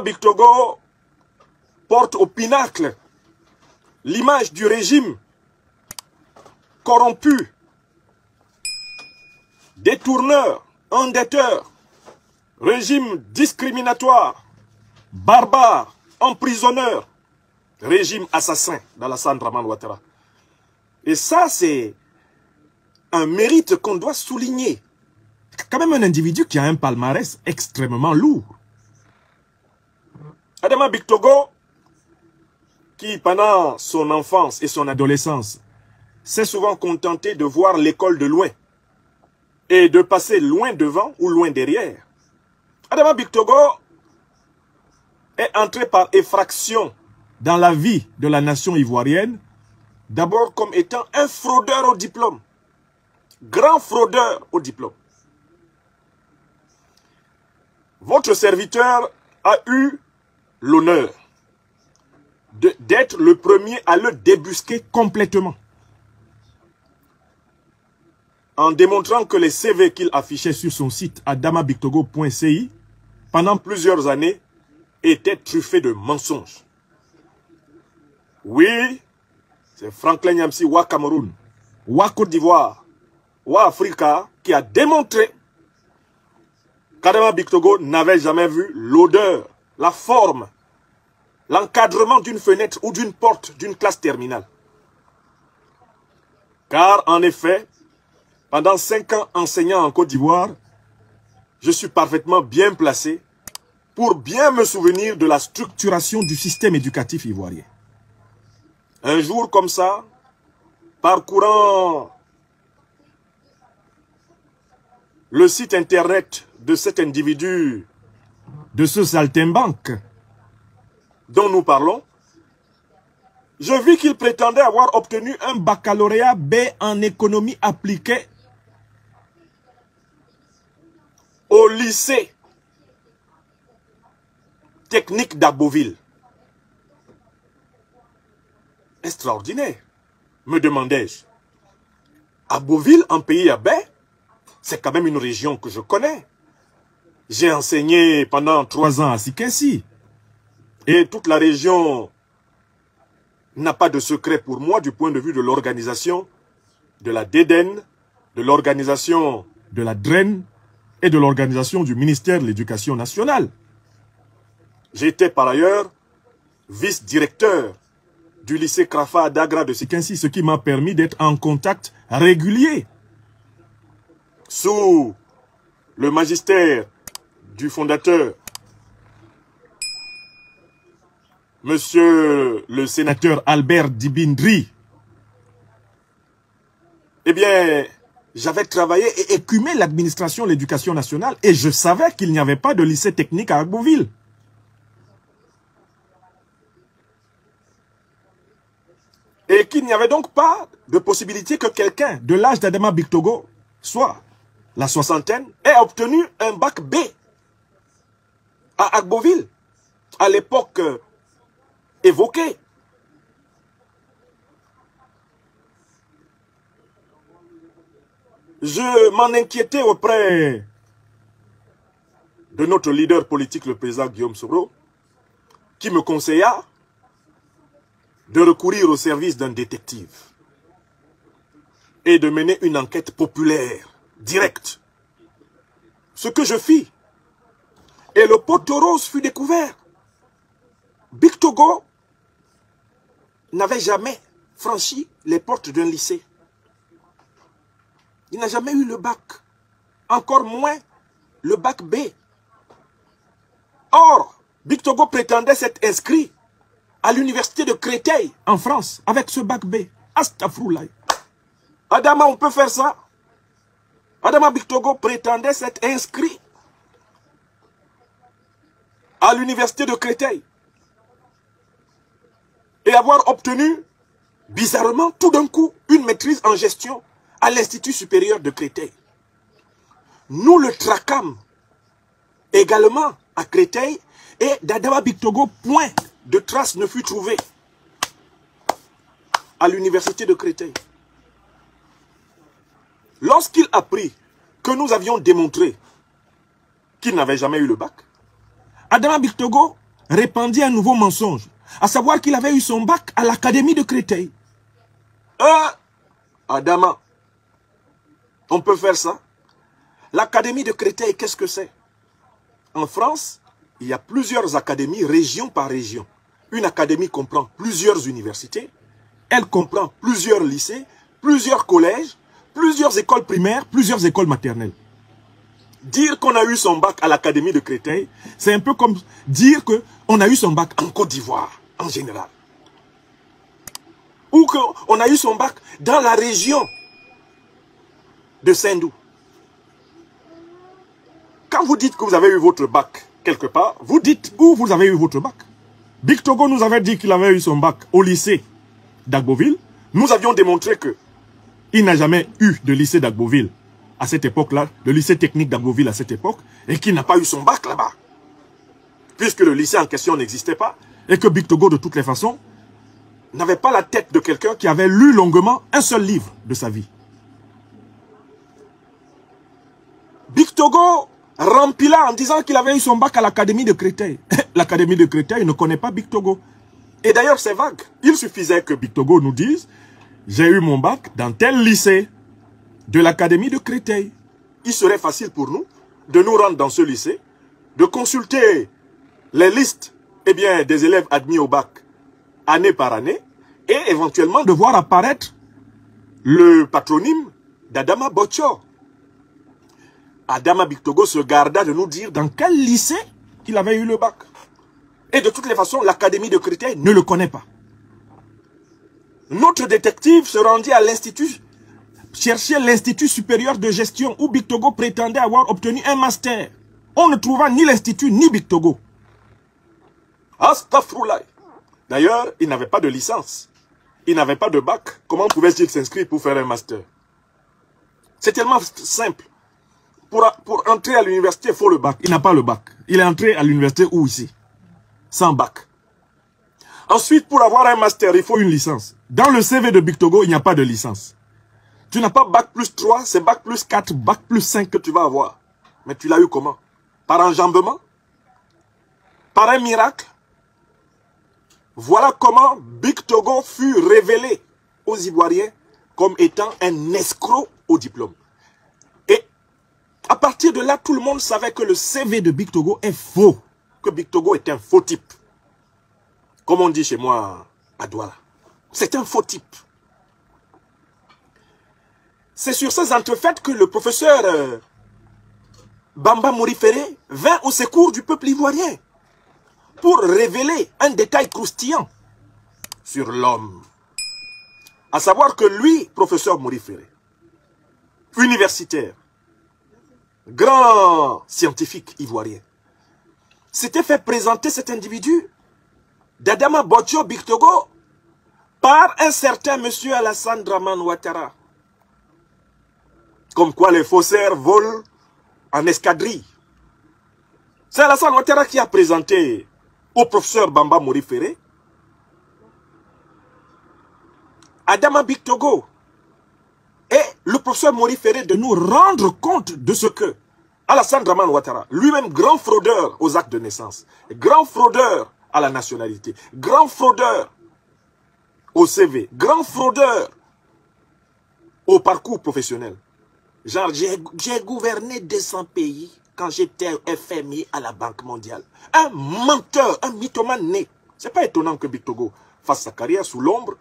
Bictogo porte au pinacle l'image du régime corrompu, détourneur, endetteur, régime discriminatoire, barbare, emprisonneur, régime assassin d'Alassane Dramane Ouattara. Et ça, c'est un mérite qu'on doit souligner. Quand même un individu qui a un palmarès extrêmement lourd. Adama Bictogo, qui pendant son enfance et son adolescence s'est souvent contenté de voir l'école de loin et de passer loin devant ou loin derrière. Adama Bictogo est entré par effraction dans la vie de la nation ivoirienne, d'abord comme étant un fraudeur au diplôme, grand fraudeur au diplôme. Votre serviteur a eu l'honneur d'être le premier à le débusquer complètement, en démontrant que les CV qu'il affichait sur son site adamabictogo.ci pendant plusieurs années étaient truffés de mensonges. Oui, c'est Franklin Nyamsi Wa Cameroun, Wa Côte d'Ivoire, Wa Africa qui a démontré qu'Adama Bictogo n'avait jamais vu l'odeur, la forme, l'encadrement d'une fenêtre ou d'une porte d'une classe terminale. Car en effet, pendant 5 ans enseignant en Côte d'Ivoire, je suis parfaitement bien placé pour bien me souvenir de la structuration du système éducatif ivoirien. Un jour comme ça, parcourant le site internet de cet individu, de ce saltimbanque dont nous parlons, je vis qu'il prétendait avoir obtenu un baccalauréat B en économie appliquée au lycée technique d'Agboville. Extraordinaire, me demandai-je. Agboville, en pays à baie, c'est quand même une région que je connais. J'ai enseigné pendant 3 ans à Sikensi. Et toute la région n'a pas de secret pour moi du point de vue de l'organisation de la DEDEN, de l'organisation de la DREN et de l'organisation du ministère de l'Éducation nationale. J'étais par ailleurs vice-directeur du lycée Krafa d'Agra de Sikensi, ce qui m'a permis d'être en contact régulier sous le magistère du fondateur, Monsieur le sénateur Albert Dibindri. Eh bien, j'avais travaillé et écumé l'administration de l'éducation nationale et je savais qu'il n'y avait pas de lycée technique à Agboville. Et qu'il n'y avait donc pas de possibilité que quelqu'un de l'âge d'Adama Bictogo, soit la soixantaine, ait obtenu un bac B à Agboville, à l'époque évoquée. Je m'en inquiétais auprès de notre leader politique, le président Guillaume Soro, qui me conseilla de recourir au service d'un détective et de mener une enquête populaire, directe. Ce que je fis. Et le pot rose fut découvert. Bictogo n'avait jamais franchi les portes d'un lycée. Il n'a jamais eu le bac. Encore moins le bac B. Or, Bictogo prétendait s'être inscrit à l'université de Créteil, en France, avec ce bac B. Astafroulaye. Adama, on peut faire ça? Adama Bictogo prétendait s'être inscrit à l'université de Créteil et avoir obtenu, bizarrement, tout d'un coup, une maîtrise en gestion à l'Institut supérieur de Créteil. Nous le traquâmes également à Créteil et d'Adama Bictogo, point de trace ne fut trouvé à l'université de Créteil. Lorsqu'il apprit que nous avions démontré qu'il n'avait jamais eu le bac, Adama Bictogo répandit un nouveau mensonge, à savoir qu'il avait eu son bac à l'Académie de Créteil. Adama, on peut faire ça? L'Académie de Créteil, qu'est-ce que c'est? En France, il y a plusieurs académies, région par région. Une académie comprend plusieurs universités, elle comprend plusieurs lycées, plusieurs collèges, plusieurs écoles primaires, plusieurs écoles maternelles. Dire qu'on a eu son bac à l'Académie de Créteil, c'est un peu comme dire qu'on a eu son bac en Côte d'Ivoire, en général. Ou qu'on a eu son bac dans la région de Saint-Dou. Quand vous dites que vous avez eu votre bac quelque part, vous dites où vous avez eu votre bac. Big Togo nous avait dit qu'il avait eu son bac au lycée d'Agboville. Nous avions démontré que il n'a jamais eu de lycée d'Agboville à cette époque-là, le lycée technique d'Agboville à cette époque, et qu'il n'a pas eu son bac là-bas. Puisque le lycée en question n'existait pas. Et que Big Togo, de toutes les façons, n'avait pas la tête de quelqu'un qui avait lu longuement un seul livre de sa vie. Big Togo rempila en disant qu'il avait eu son bac à l'Académie de Créteil. L'Académie de Créteil ne connaît pas Big Togo. Et d'ailleurs, c'est vague. Il suffisait que Big Togo nous dise « J'ai eu mon bac dans tel lycée de l'Académie de Créteil. » Il serait facile pour nous de nous rendre dans ce lycée, de consulter les listes des élèves admis au bac année par année et éventuellement de voir apparaître le patronyme d'Adama Botcho. Adama Big Togo se garda de nous dire dans quel lycée il avait eu le bac. Et de toutes les façons, l'Académie de Créteil ne le connaît pas. Notre détective se rendit à l'institut, cherchait l'Institut supérieur de gestion où Big Togo prétendait avoir obtenu un master. On ne trouva ni l'Institut ni Big Togo. Astaghfirullah. D'ailleurs, il n'avait pas de licence. Il n'avait pas de bac. Comment pouvait-il s'inscrire pour faire un master? C'est tellement simple. Pour entrer à l'université, il faut le bac. Il n'a pas le bac. Il est entré à l'université où ici? Sans bac. Ensuite, pour avoir un master, il faut une licence. Dans le CV de Big Togo, il n'y a pas de licence. Tu n'as pas bac plus 3, c'est bac plus 4, bac plus 5 que tu vas avoir. Mais tu l'as eu comment? Par enjambement? Par un miracle? Voilà comment Big Togo fut révélé aux Ivoiriens comme étant un escroc au diplôme. Et à partir de là, tout le monde savait que le CV de Big Togo est faux. Que Big Togo est un faux type. Comme on dit chez moi à Douala. C'est un faux type. C'est sur ces entrefaites que le professeur Bamba Morifere vint au secours du peuple ivoirien pour révéler un détail croustillant sur l'homme. À savoir que lui, professeur Morifere, universitaire, grand scientifique ivoirien, s'était fait présenter cet individu d'Adama Botcho Big Togo par un certain monsieur Alassane Dramane Ouattara. Comme quoi les faussaires volent en escadrille. C'est Alassane Ouattara qui a présenté au professeur Bamba Morifere Adama Big Togo et le professeur Morifere de nous rendre compte de ce que Alassane Dramane Ouattara, lui-même grand fraudeur aux actes de naissance, grand fraudeur à la nationalité, grand fraudeur au CV, grand fraudeur au parcours professionnel. Genre, j'ai gouverné 200 pays quand j'étais FMI à la Banque mondiale. Un menteur, un mythomane né. C'est pas étonnant que Big Togo fasse sa carrière sous l'ombre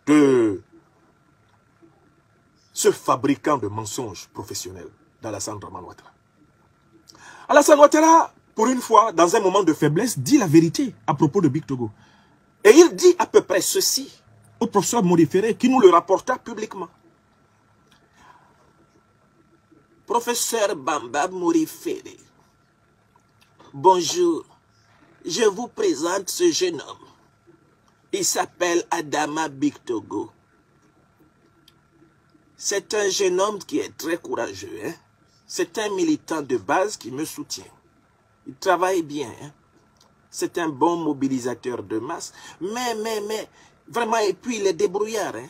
de ce fabricant de mensonges professionnels d'Alassane Dramane Ouattara. Alassane Ouattara, pour une fois, dans un moment de faiblesse, dit la vérité à propos de Big Togo. Et il dit à peu près ceci au professeur Morifere qui nous le rapporta publiquement. Professeur Bamba Morifere, bonjour, je vous présente ce jeune homme. Il s'appelle Adama Big Togo. C'est un jeune homme qui est très courageux. Hein? C'est un militant de base qui me soutient. Il travaille bien. Hein? C'est un bon mobilisateur de masse. Mais, vraiment, et puis il est débrouillard. Hein?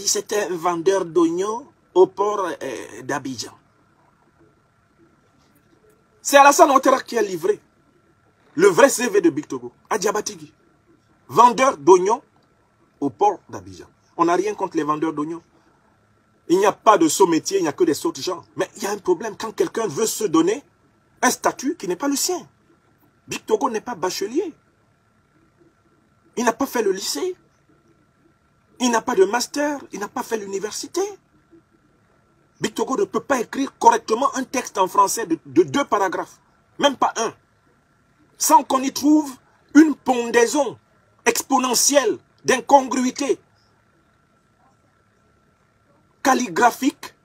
C'est un vendeur d'oignons au port d'Abidjan. C'est Alassane Ouattara qui a livré Le vrai CV de Big Togo, à Diabatigui. Vendeur d'oignons au port d'Abidjan. On n'a rien contre les vendeurs d'oignons. Il n'y a pas de saut métier, il n'y a que des sauts gens. Mais il y a un problème quand quelqu'un veut se donner un statut qui n'est pas le sien. Big Togo n'est pas bachelier. Il n'a pas fait le lycée. Il n'a pas de master. Il n'a pas fait l'université. Big Togo ne peut pas écrire correctement un texte en français de 2 paragraphes. Même pas un. Sans qu'on y trouve une pendaison exponentielle d'incongruité calligraphique,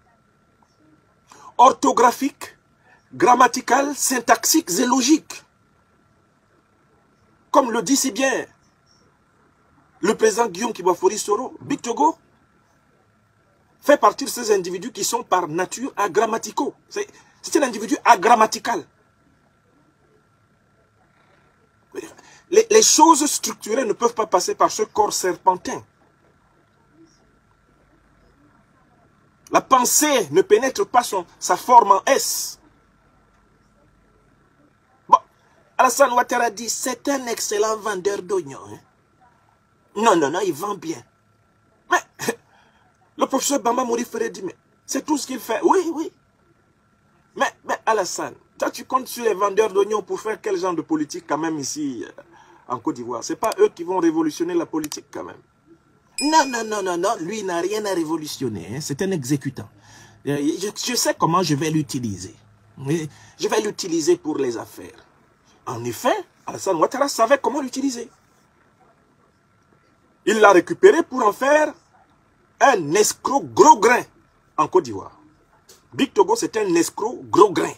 orthographique, grammaticale, syntaxique et logique. Comme le dit si bien le président Guillaume Kibafori Soro, Big Togo fait partie de ces individus qui sont par nature agrammaticaux. C'est un individu agrammatical. Les choses structurées ne peuvent pas passer par ce corps serpentin. La pensée ne pénètre pas sa forme en S. Bon, Alassane Ouattara dit, c'est un excellent vendeur d'oignons. Hein? Non, non, non, il vend bien. Mais, le professeur Bamba Mori Ferré dit, mais c'est tout ce qu'il fait. Oui, oui. Mais Alassane, toi tu comptes sur les vendeurs d'oignons pour faire quel genre de politique quand même ici en Côte d'Ivoire? C'est pas eux qui vont révolutionner la politique quand même. Non, non, non, non, non, lui n'a rien à révolutionner, hein. C'est un exécutant. Je sais comment je vais l'utiliser. Je vais l'utiliser pour les affaires. En effet, Alassane Ouattara savait comment l'utiliser. Il l'a récupéré pour en faire un escroc gros grain en Côte d'Ivoire. Big Togo, c'est un escroc gros grain.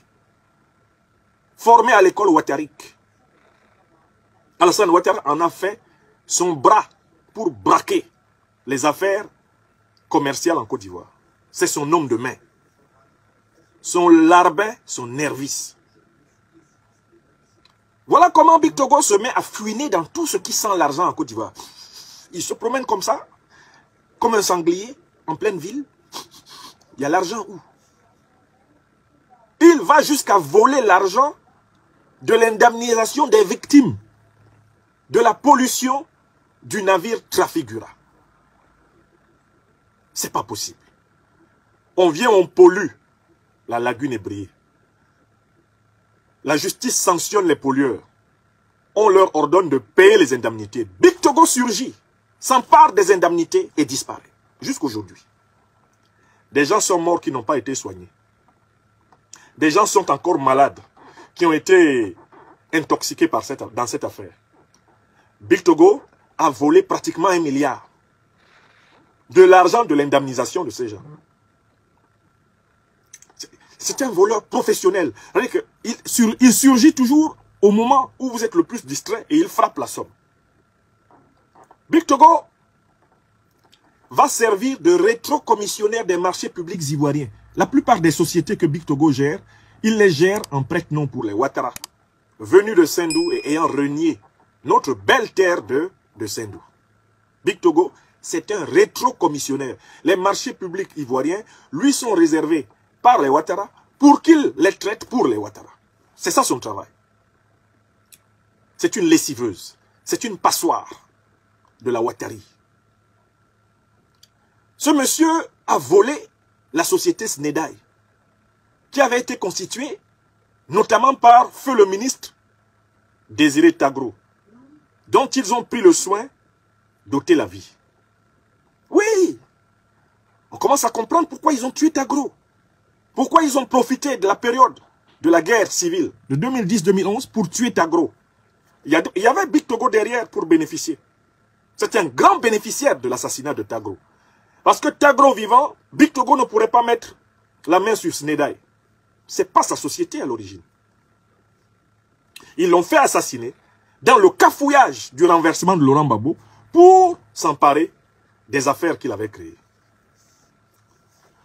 Formé à l'école ouattarique. Alassane Ouattara en a fait son bras pour braquer les affaires commerciales en Côte d'Ivoire. C'est son homme de main. Son larbin, son nervis. Voilà comment Big Togo se met à fouiner dans tout ce qui sent l'argent en Côte d'Ivoire. Il se promène comme ça, comme un sanglier, en pleine ville. Il y a l'argent où? Il va jusqu'à voler l'argent de l'indemnisation des victimes de la pollution du navire Trafigura. C'est pas possible. On vient, on pollue la lagune Ébriée. La justice sanctionne les pollueurs. On leur ordonne de payer les indemnités. Big Togo surgit, s'empare des indemnités et disparaît. Jusqu'aujourd'hui. Des gens sont morts qui n'ont pas été soignés. Des gens sont encore malades, qui ont été intoxiqués dans cette affaire. Big Togo a volé pratiquement 1 milliard de l'argent de l'indemnisation de ces gens. C'est un voleur professionnel. Il surgit toujours au moment où vous êtes le plus distrait et il frappe la somme. Big Togo va servir de rétro-commissionnaire des marchés publics ivoiriens. La plupart des sociétés que Big Togo gère, il les gère en prête-nom pour les Ouattara, venus de Sendou et ayant renié notre belle terre de Sendou. Big Togo, c'est un rétro-commissionnaire. Les marchés publics ivoiriens lui sont réservés par les Ouattara pour qu'il les traite pour les Ouattara. C'est ça son travail. C'est une lessiveuse. C'est une passoire de la Ouattari. Ce monsieur a volé la société Snedaï, qui avait été constituée notamment par feu le ministre Désiré Tagro, dont ils ont pris le soin d'ôter la vie. Oui, on commence à comprendre pourquoi ils ont tué Tagro. Pourquoi ils ont profité de la période de la guerre civile de 2010-2011 pour tuer Tagro. Il y avait Big Togo derrière pour bénéficier. C'est un grand bénéficiaire de l'assassinat de Tagro. Parce que Tagro vivant, Big Togo ne pourrait pas mettre la main sur Snedaï. Ce n'est pas sa société à l'origine. Ils l'ont fait assassiner dans le cafouillage du renversement de Laurent Gbagbo pour s'emparer des affaires qu'il avait créées.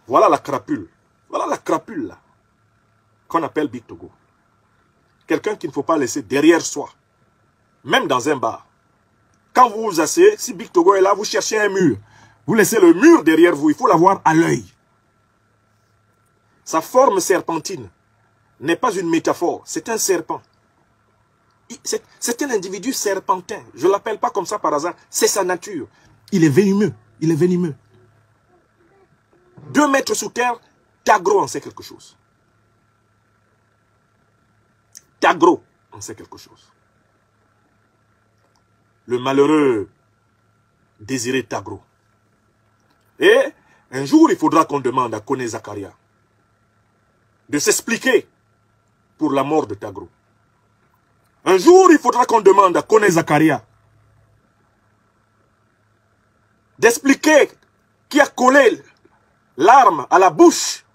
Voilà la crapule. Voilà la crapule là qu'on appelle Big Togo. Quelqu'un qu'il ne faut pas laisser derrière soi. Même dans un bar. Quand vous vous asseyez, si Big Togo est là, vous cherchez un mur. Vous laissez le mur derrière vous. Il faut l'avoir à l'œil. Sa forme serpentine n'est pas une métaphore. C'est un serpent. C'est un individu serpentin. Je ne l'appelle pas comme ça par hasard. C'est sa nature. Il est venimeux. Il est venimeux. 2 mètres sous terre, Tagro en sait quelque chose. Tagro en sait quelque chose. Le malheureux Désiré Tagro. Et un jour, il faudra qu'on demande à Koné Zakaria de s'expliquer pour la mort de Tagro. Un jour, il faudra qu'on demande à Koné Zakaria d'expliquer qui a collé l'arme à la bouche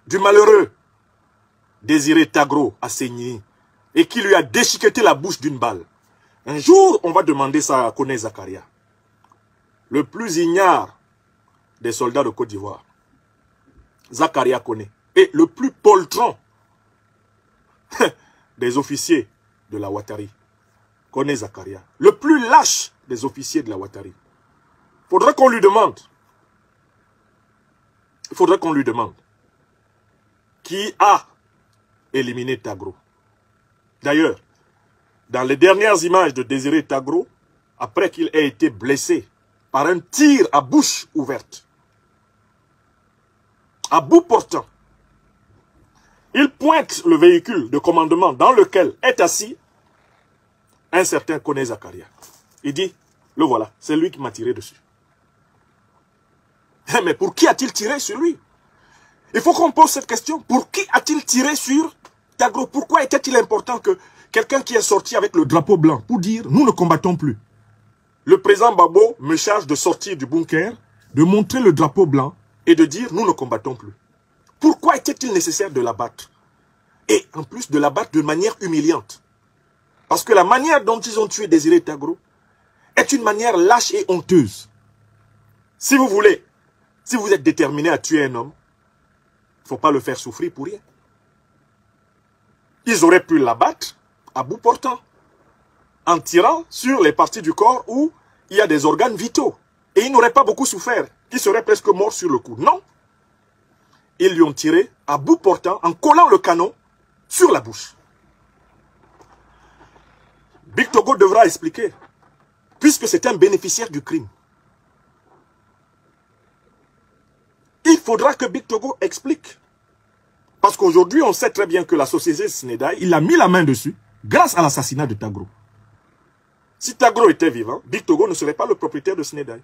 du malheureux Désiré Tagro à Saigny et qui lui a déchiqueté la bouche d'une balle. Un jour, on va demander ça à Koné Zakaria, le plus ignare des soldats de Côte d'Ivoire. Zakaria Koné. Et le plus poltron des officiers de la Ouattari. Koné Zakaria. Le plus lâche des officiers de la Ouattari. Faudrait qu'on lui demande. Il faudrait qu'on lui demande qui a éliminé Tagro. D'ailleurs, dans les dernières images de Désiré Tagro, après qu'il ait été blessé par un tir à bouche ouverte, à bout portant, il pointe le véhicule de commandement dans lequel est assis un certain Koné Zakaria. Il dit, le voilà, c'est lui qui m'a tiré dessus. Mais pour qui a-t-il tiré sur lui? Il faut qu'on pose cette question. Pour qui a-t-il tiré sur Tagro? Pourquoi était-il important que quelqu'un qui est sorti avec le drapeau blanc pour dire, nous ne combattons plus? Le président Babo me charge de sortir du bunker, de montrer le drapeau blanc et de dire, nous ne combattons plus. Pourquoi était-il nécessaire de l'abattre? Et en plus de l'abattre de manière humiliante. Parce que la manière dont ils ont tué Désiré Tagro est une manière lâche et honteuse. Si vous voulez, si vous êtes déterminé à tuer un homme, il ne faut pas le faire souffrir pour rien. Ils auraient pu l'abattre à bout portant, en tirant sur les parties du corps où il y a des organes vitaux. Et ils n'auraient pas beaucoup souffert, ils seraient presque morts sur le coup. Non. Ils lui ont tiré à bout portant en collant le canon sur la bouche. Big Togo devra expliquer, puisque c'est un bénéficiaire du crime. Il faudra que Big Togo explique. Parce qu'aujourd'hui, on sait très bien que la société Sénédaï, il a mis la main dessus grâce à l'assassinat de Tagro. Si Tagro était vivant, Big Togo ne serait pas le propriétaire de Sénédaï.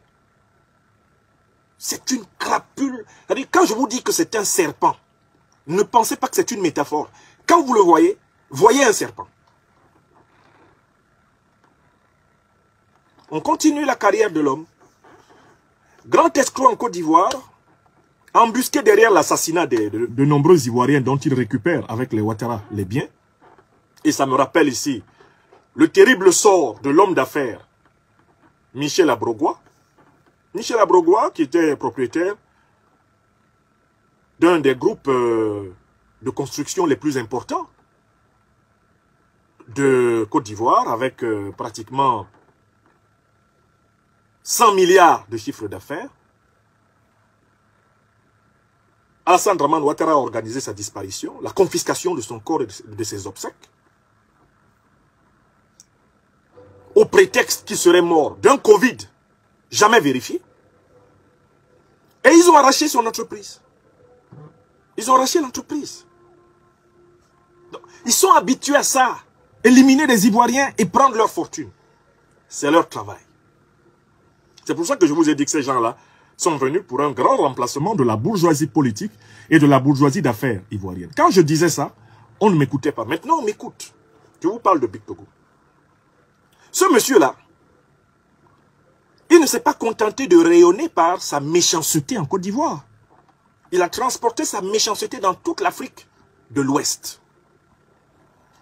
C'est une crapule. C'est-à-dire, quand je vous dis que c'est un serpent, ne pensez pas que c'est une métaphore. Quand vous le voyez, voyez un serpent. On continue la carrière de l'homme. Grand escroc en Côte d'Ivoire, embusqué derrière l'assassinat de nombreux Ivoiriens dont il récupère avec les Ouattara les biens. Et ça me rappelle ici le terrible sort de l'homme d'affaires Michel Abrogua. Michel Abrogua, qui était propriétaire d'un des groupes de construction les plus importants de Côte d'Ivoire, avec pratiquement 100 milliards de chiffre d'affaires. Alassane Dramane Ouattara a organisé sa disparition, la confiscation de son corps et de ses obsèques, au prétexte qu'il serait mort d'un Covid jamais vérifié. Et ils ont arraché son entreprise. Ils ont arraché l'entreprise. Ils sont habitués à ça. Éliminer des Ivoiriens et prendre leur fortune. C'est leur travail. C'est pour ça que je vous ai dit que ces gens-là sont venus pour un grand remplacement de la bourgeoisie politique et de la bourgeoisie d'affaires ivoirienne. Quand je disais ça, on ne m'écoutait pas. Maintenant, on m'écoute. Je vous parle de Big Togo. Ce monsieur-là, il ne s'est pas contenté de rayonner par sa méchanceté en Côte d'Ivoire. Il a transporté sa méchanceté dans toute l'Afrique de l'Ouest.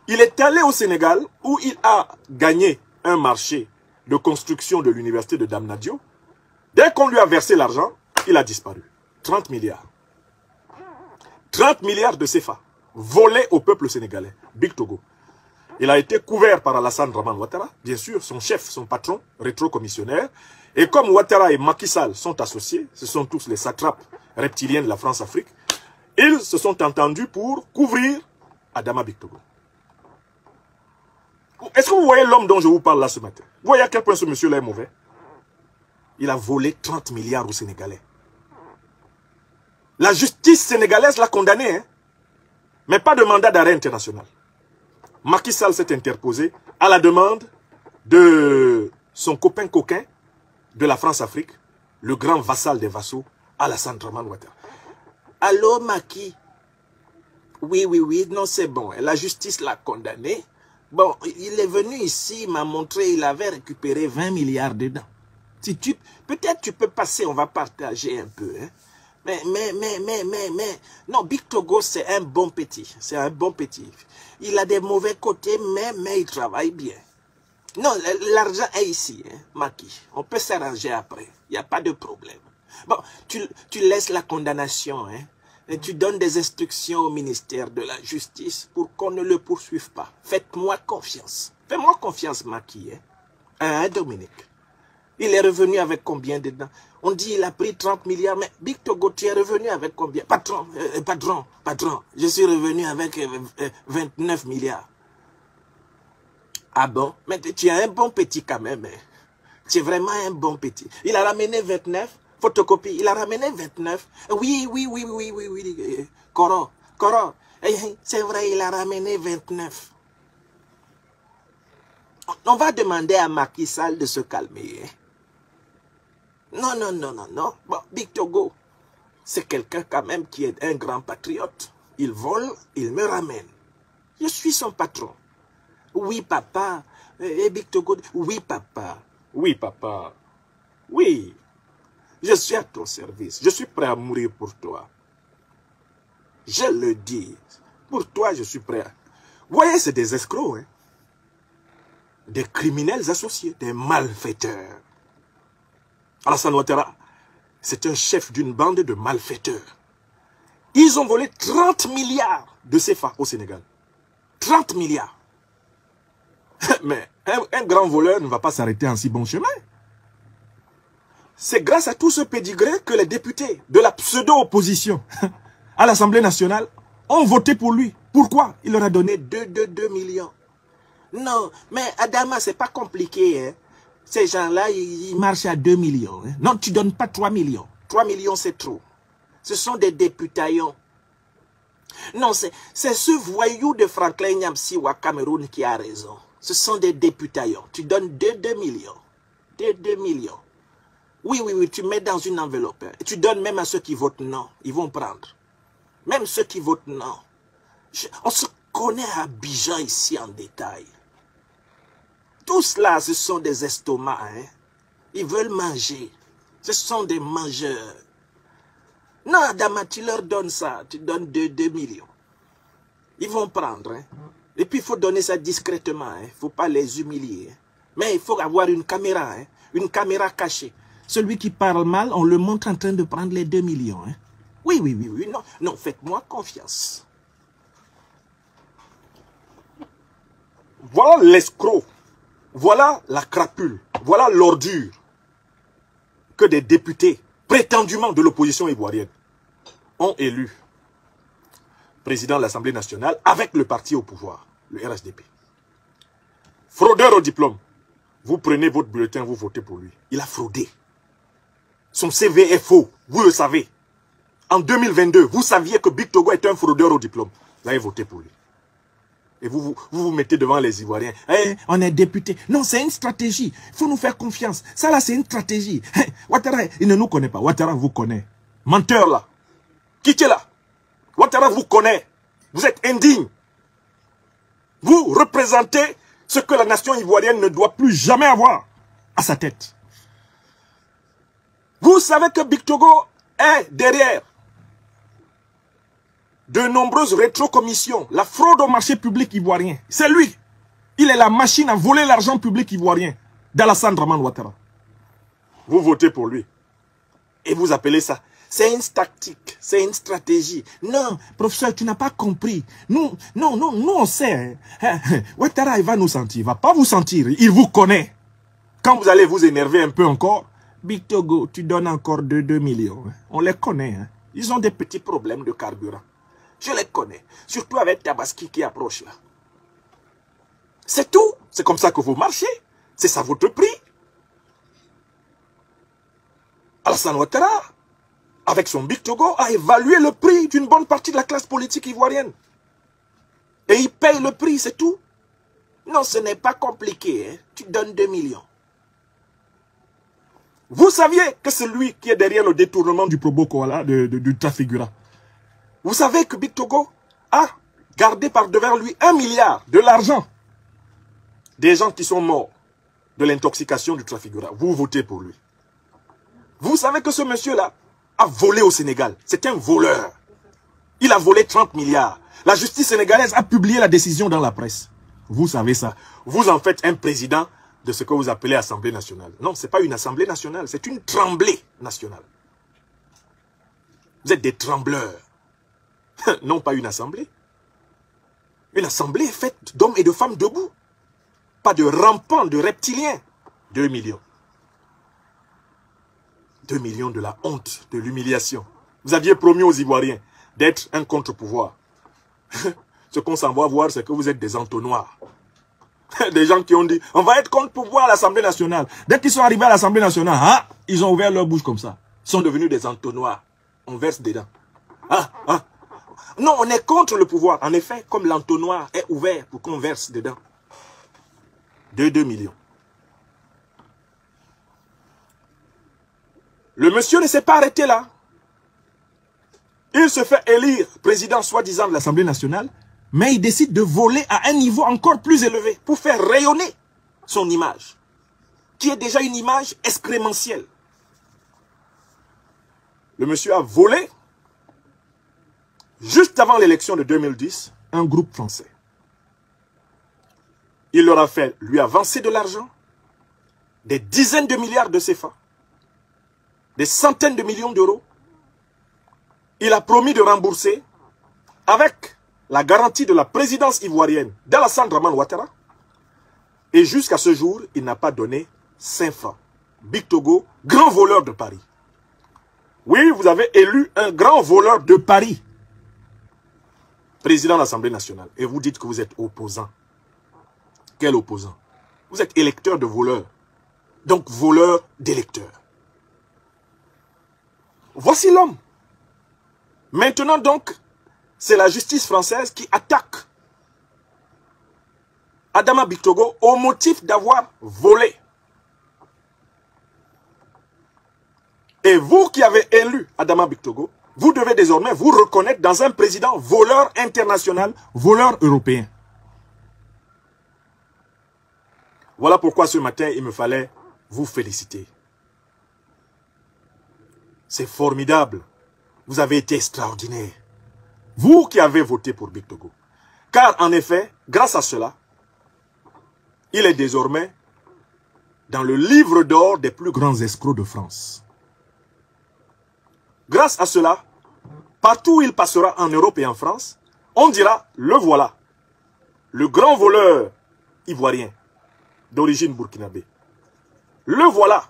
Il est allé au Sénégal où il a gagné un marché de construction de l'université de Damnadio. Dès qu'on lui a versé l'argent, il a disparu. 30 milliards. 30 milliards de CFA volés au peuple sénégalais. Big Togo. Il a été couvert par Alassane Dramane Ouattara, bien sûr, son chef, son patron, rétro-commissionnaire. Et comme Ouattara et Macky Sall sont associés, ce sont tous les satrapes reptiliens de la France-Afrique, ils se sont entendus pour couvrir Adama Big Togo. Est-ce que vous voyez l'homme dont je vous parle là ce matin? Vous voyez à quel point ce monsieur-là est mauvais? Il a volé 30 milliards aux Sénégalais. La justice sénégalaise l'a condamné, hein? Mais pas de mandat d'arrêt international. Macky Sall s'est interposé à la demande de son copain coquin de la France-Afrique, le grand vassal des vassaux, Alassane Dramane Ouattara. Allô, Macky? Oui, non, c'est bon. La justice l'a condamné. Bon, il est venu ici, il m'a montré, il avait récupéré 20 milliards dedans. Si peut-être tu peux passer, on va partager un peu, hein? Mais, non, Big Togo, c'est un bon petit. C'est un bon petit. Il a des mauvais côtés, mais il travaille bien. Non, l'argent est ici, hein, Macky. On peut s'arranger après. Il n'y a pas de problème. Bon, tu laisses la condamnation, hein, et tu donnes des instructions au ministère de la Justice pour qu'on ne le poursuive pas. Faites-moi confiance. Fais-moi confiance, Macky, hein, Dominique. Il est revenu avec combien dedans? On dit qu'il a pris 30 milliards, mais Big Togo, tu es revenu avec combien? Patron, je suis revenu avec 29 milliards. Ah bon? Mais tu es un bon petit quand même. Hein? Tu es vraiment un bon petit. Il a ramené 29, photocopie, il a ramené 29. Oui. Coro, c'est vrai, il a ramené 29. On va demander à Macky Sall de se calmer. Hein? Non. Bon, Big Togo, c'est quelqu'un quand même qui est un grand patriote. Il vole, il me ramène. Je suis son patron. Oui, papa. Et Big Togo, oui, papa. Oui. Je suis à ton service. Je suis prêt à mourir pour toi. Je le dis. Pour toi, je suis prêt à... Vous voyez, c'est des escrocs, hein? Des criminels associés, des malfaiteurs. Alassane Ouattara, c'est un chef d'une bande de malfaiteurs. Ils ont volé 30 milliards de CFA au Sénégal. 30 milliards. Mais un grand voleur ne va pas s'arrêter en si bon chemin. C'est grâce à tout ce pédigré que les députés de la pseudo-opposition à l'Assemblée nationale ont voté pour lui. Pourquoi? Il leur a donné 2 millions. Non, mais Adama, c'est pas compliqué, hein. Ces gens-là, ils marchent à 2 millions. Hein. Non, tu ne donnes pas 3 millions. 3 millions, c'est trop. Ce sont des députaillons. Non, c'est ce voyou de Franklin Nyamsi au Cameroun qui a raison. Ce sont des députaillons. Tu donnes 2 millions. 2 millions. Oui, tu mets dans une enveloppe. Hein. Et tu donnes même à ceux qui votent non. Ils vont prendre. Même ceux qui votent non. On se connaît à Abidjan ici en détail. Tous là, ce sont des estomacs. Hein? Ils veulent manger. Ce sont des mangeurs. Non, Adama, tu leur donnes ça. Tu donnes 2 millions. Ils vont prendre. Hein? Et puis, il faut donner ça discrètement. Il ne faut pas les humilier. Hein? Mais il faut avoir une caméra. Hein? Une caméra cachée. Celui qui parle mal, on le montre en train de prendre les 2 millions. Hein? Oui. Non, faites-moi confiance. Voilà l'escroc. Voilà la crapule, voilà l'ordure que des députés, prétendument de l'opposition ivoirienne, ont élu président de l'Assemblée nationale avec le parti au pouvoir, le RHDP. Fraudeur au diplôme, vous prenez votre bulletin, vous votez pour lui. Il a fraudé. Son CV est faux, vous le savez. En 2022, vous saviez que Big Togo est un fraudeur au diplôme. Vous avez voté pour lui. Et vous mettez devant les Ivoiriens. Hey, on est député. Non, c'est une stratégie. Il faut nous faire confiance. Ça là, c'est une stratégie. Hey, Ouattara, il ne nous connaît pas. Ouattara vous connaît. Menteur là. Qui est là? Ouattara vous connaît. Vous êtes indigne. Vous représentez ce que la nation ivoirienne ne doit plus jamais avoir à sa tête. Vous savez que Big Togo est derrière de nombreuses rétrocommissions, la fraude au marché public ivoirien. C'est lui. Il est la machine à voler l'argent public ivoirien d'Alassane Dramane Ouattara. Vous votez pour lui. Et vous appelez ça. C'est une tactique, c'est une stratégie. Non, professeur, tu n'as pas compris. Nous on sait. Hein. Ouattara, il va nous sentir. Il ne va pas vous sentir. Il vous connaît. Quand vous allez vous énerver un peu encore, Big Togo, tu donnes encore 2 millions. On les connaît. Hein. Ils ont des petits problèmes de carburant. Je les connais. Surtout avec Tabaski qui approche là. C'est tout. C'est comme ça que vous marchez. C'est ça votre prix. Alassane Ouattara, avec son Big Togo, a évalué le prix d'une bonne partie de la classe politique ivoirienne. Et il paye le prix, c'est tout. Non, ce n'est pas compliqué. Hein. Tu donnes 2 millions. Vous saviez que celui qui est derrière le détournement du Probo Koala, du Trafigura, vous savez que Big Togo a gardé par devers lui 1 milliard de l'argent des gens qui sont morts de l'intoxication du Trafigura. Vous votez pour lui. Vous savez que ce monsieur-là a volé au Sénégal. C'est un voleur. Il a volé 30 milliards. La justice sénégalaise a publié la décision dans la presse. Vous savez ça. Vous en faites un président de ce que vous appelez Assemblée nationale. Non, ce n'est pas une Assemblée nationale, c'est une tremblée nationale. Vous êtes des trembleurs. Non, pas une assemblée. Une assemblée faite d'hommes et de femmes debout. Pas de rampants, de reptiliens. 2 millions. 2 millions de la honte, de l'humiliation. Vous aviez promis aux Ivoiriens d'être un contre-pouvoir. Ce qu'on s'en va voir, c'est que vous êtes des entonnoirs. Des gens qui ont dit, on va être contre-pouvoir à l'Assemblée nationale. Dès qu'ils sont arrivés à l'Assemblée nationale, hein, ils ont ouvert leur bouche comme ça. Ils sont devenus des entonnoirs. On verse dedans. Non, on est contre le pouvoir. En effet, comme l'entonnoir est ouvert pour qu'on verse dedans. 2 millions. Le monsieur ne s'est pas arrêté là. Il se fait élire président soi-disant de l'Assemblée nationale, mais il décide de voler à un niveau encore plus élevé pour faire rayonner son image, qui est déjà une image excrémentielle. Le monsieur a volé, juste avant l'élection de 2010, un groupe français. Il leur a fait lui avancer de l'argent, des dizaines de milliards de CFA, des centaines de millions d'euros. Il a promis de rembourser avec la garantie de la présidence ivoirienne d'Alassane Dramane Ouattara. Et jusqu'à ce jour, il n'a pas donné 5 francs. Big Togo, grand voleur de Paris. Oui, vous avez élu un grand voleur de Paris, président de l'Assemblée nationale. Et vous dites que vous êtes opposant. Quel opposant? Vous êtes électeur de voleurs. Donc voleur d'électeurs. Voici l'homme. Maintenant donc, c'est la justice française qui attaque Adama Big Togo au motif d'avoir volé. Et vous qui avez élu Adama Big Togo, vous devez désormais vous reconnaître dans un président voleur international, voleur européen. Voilà pourquoi ce matin, il me fallait vous féliciter. C'est formidable. Vous avez été extraordinaire. Vous qui avez voté pour Big Togo. Car en effet, grâce à cela, il est désormais dans le livre d'or des plus grands escrocs de France. Grâce à cela, partout où il passera en Europe et en France, on dira, le voilà, le grand voleur ivoirien d'origine burkinabé. Le voilà,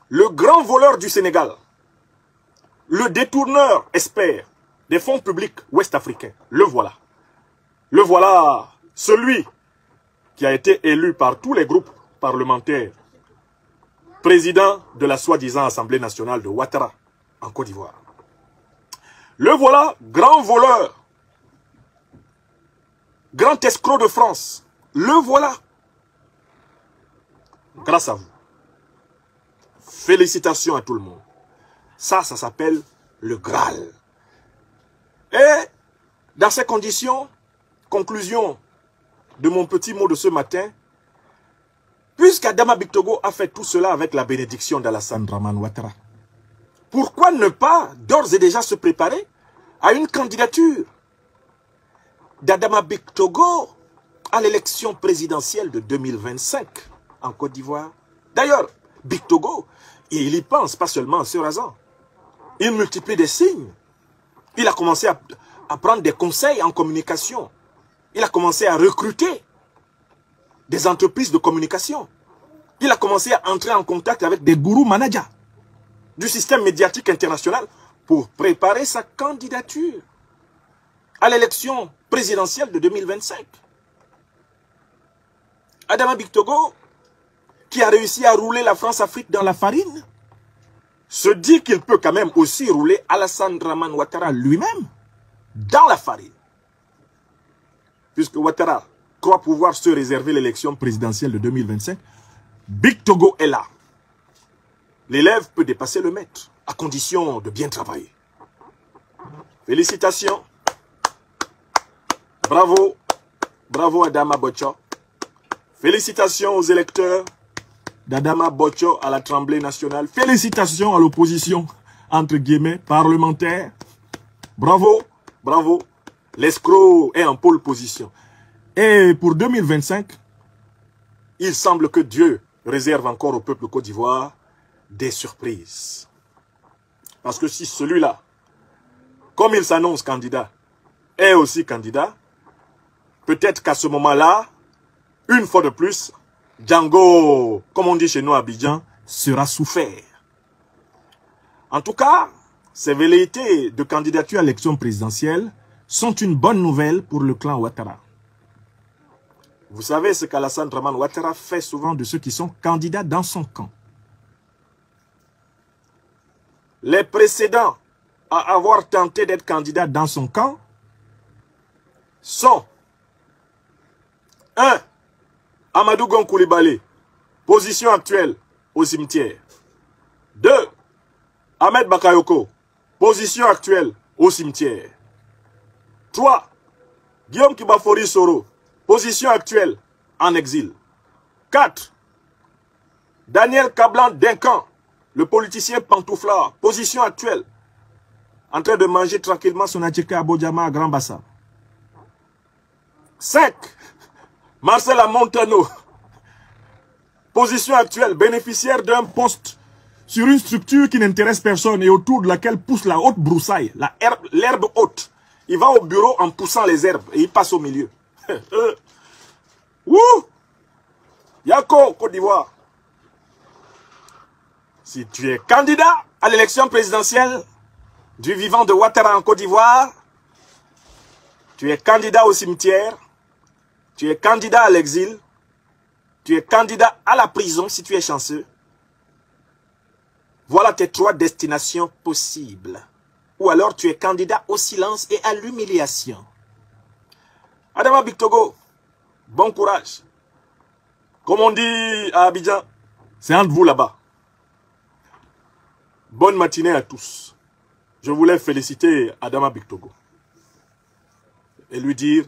le grand voleur du Sénégal. Le détourneur expert des fonds publics ouest-africains. Le voilà. Le voilà, celui qui a été élu par tous les groupes parlementaires, président de la soi-disant Assemblée nationale de Ouattara, en Côte d'Ivoire. Le voilà, grand voleur, grand escroc de France. Le voilà. Grâce à vous. Félicitations à tout le monde. Ça s'appelle le Graal. Et dans ces conditions, conclusion de mon petit mot de ce matin, puisqu'Adama Big Togo a fait tout cela avec la bénédiction d'Alassane Dramane Ouattara, pourquoi ne pas d'ores et déjà se préparer à une candidature d'Adama Big Togo à l'élection présidentielle de 2025 en Côte d'Ivoire? D'ailleurs, Big Togo, il y pense pas seulement en se rasant. Il multiplie des signes. Il a commencé à prendre des conseils en communication. Il a commencé à recruter des entreprises de communication. Il a commencé à entrer en contact avec des gourous managers du système médiatique international pour préparer sa candidature à l'élection présidentielle de 2025. Adama Bictogo, qui a réussi à rouler la France-Afrique dans la farine, se dit qu'il peut quand même aussi rouler Alassane Dramane Ouattara lui-même dans la farine. Puisque Ouattara croit pouvoir se réserver l'élection présidentielle de 2025, Bictogo est là. L'élève peut dépasser le maître, à condition de bien travailler. Félicitations. Bravo. Bravo Adama Bocho. Félicitations aux électeurs d'Adama Bocho à la Tremblée nationale. Félicitations à l'opposition, entre guillemets, parlementaire. Bravo, bravo. L'escroc est en pole position. Et pour 2025, il semble que Dieu réserve encore au peuple Côte d'Ivoire des surprises. Parce que si celui-là, comme il s'annonce candidat, est aussi candidat, peut-être qu'à ce moment-là, une fois de plus, Django, comme on dit chez nous à Abidjan, sera souffert. En tout cas, ces velléités de candidature à l'élection présidentielle sont une bonne nouvelle pour le clan Ouattara. Vous savez ce qu'Alassane Dramane Ouattara fait souvent de ceux qui sont candidats dans son camp. Les précédents à avoir tenté d'être candidats dans son camp sont 1. Amadou Gon Coulibaly, position actuelle au cimetière. 2. Ahmed Bakayoko, position actuelle au cimetière. 3. Guillaume Kibafori Soro, position actuelle en exil. 4. Daniel Kablan Duncan, le politicien pantouflard, position actuelle, en train de manger tranquillement son attika à Bojama à Grand Bassam. 5. Marcela Montano, position actuelle, bénéficiaire d'un poste sur une structure qui n'intéresse personne et autour de laquelle pousse la haute broussaille, l'herbe haute. Il va au bureau en poussant les herbes et il passe au milieu. Wouh! Yako, Côte d'Ivoire. Si tu es candidat à l'élection présidentielle du vivant de Ouattara en Côte d'Ivoire, tu es candidat au cimetière, tu es candidat à l'exil, tu es candidat à la prison si tu es chanceux. Voilà tes 3 destinations possibles. Ou alors tu es candidat au silence et à l'humiliation. Adama Bictogo, bon courage. Comme on dit à Abidjan, c'est entre vous là-bas. Bonne matinée à tous. Je voulais féliciter Adama Bictogo et lui dire,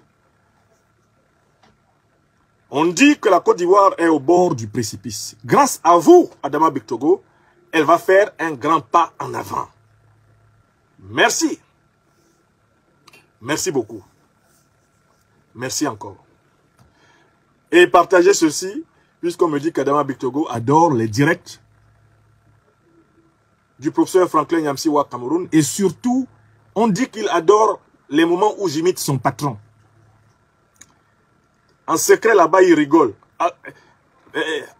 on dit que la Côte d'Ivoire est au bord du précipice. Grâce à vous, Adama Bictogo, elle va faire un grand pas en avant. Merci. Merci beaucoup. Merci encore. Et partagez ceci, puisqu'on me dit qu'Adama Bictogo adore les directs du professeur Franklin Nyamsiwa Cameroun. Et surtout, on dit qu'il adore les moments où j'imite son patron. En secret, là-bas, il rigole.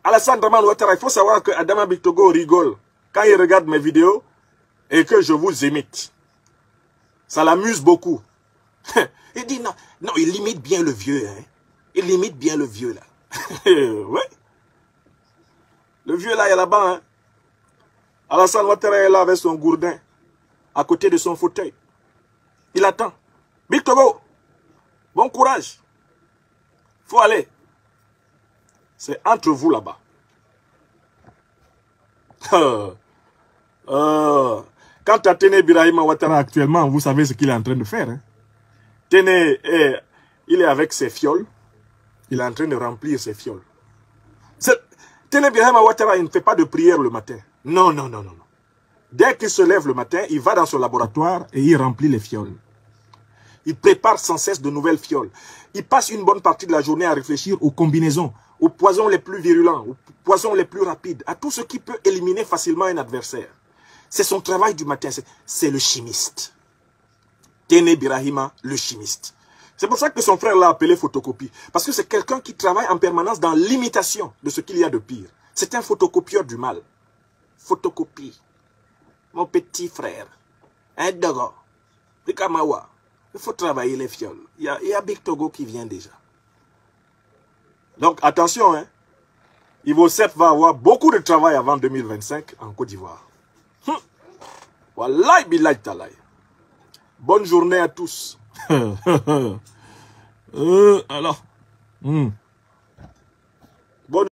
Alassane Dramane Ouattara, il faut savoir que Adama Bictogo rigole quand il regarde mes vidéos et que je vous imite. Ça l'amuse beaucoup. Il dit non, non, il imite bien le vieux. Hein. Il imite bien le vieux, là. Oui. Le vieux, là, il est là-bas. Hein. Alassane Ouattara est là avec son gourdin, à côté de son fauteuil. Il attend. Bictogo, bon courage. Faut aller. C'est entre vous là-bas. Quant à Téné Birahima Ouattara actuellement, vous savez ce qu'il est en train de faire. Hein? Téné, il est avec ses fioles. Il est en train de remplir ses fioles. Téné Birahima Ouattara, il ne fait pas de prière le matin. Non, non, non, non. Dès qu'il se lève le matin, il va dans son laboratoire et il remplit les fioles. Il prépare sans cesse de nouvelles fioles. Il passe une bonne partie de la journée à réfléchir aux combinaisons, aux poisons les plus virulents, aux poisons les plus rapides, à tout ce qui peut éliminer facilement un adversaire. C'est son travail du matin, c'est le chimiste. Téné Birahima, le chimiste. C'est pour ça que son frère l'a appelé photocopie. Parce que c'est quelqu'un qui travaille en permanence dans l'imitation de ce qu'il y a de pire. C'est un photocopieur du mal. Photocopie. Mon petit frère. Un dogo. Bikamawa. Il faut travailler les fioles. Il y a Bictogo qui vient déjà. Donc attention, hein. Ivo 7 va avoir beaucoup de travail avant 2025 en Côte d'Ivoire. Wallahi billahi talay. Bonne journée à tous. Alors.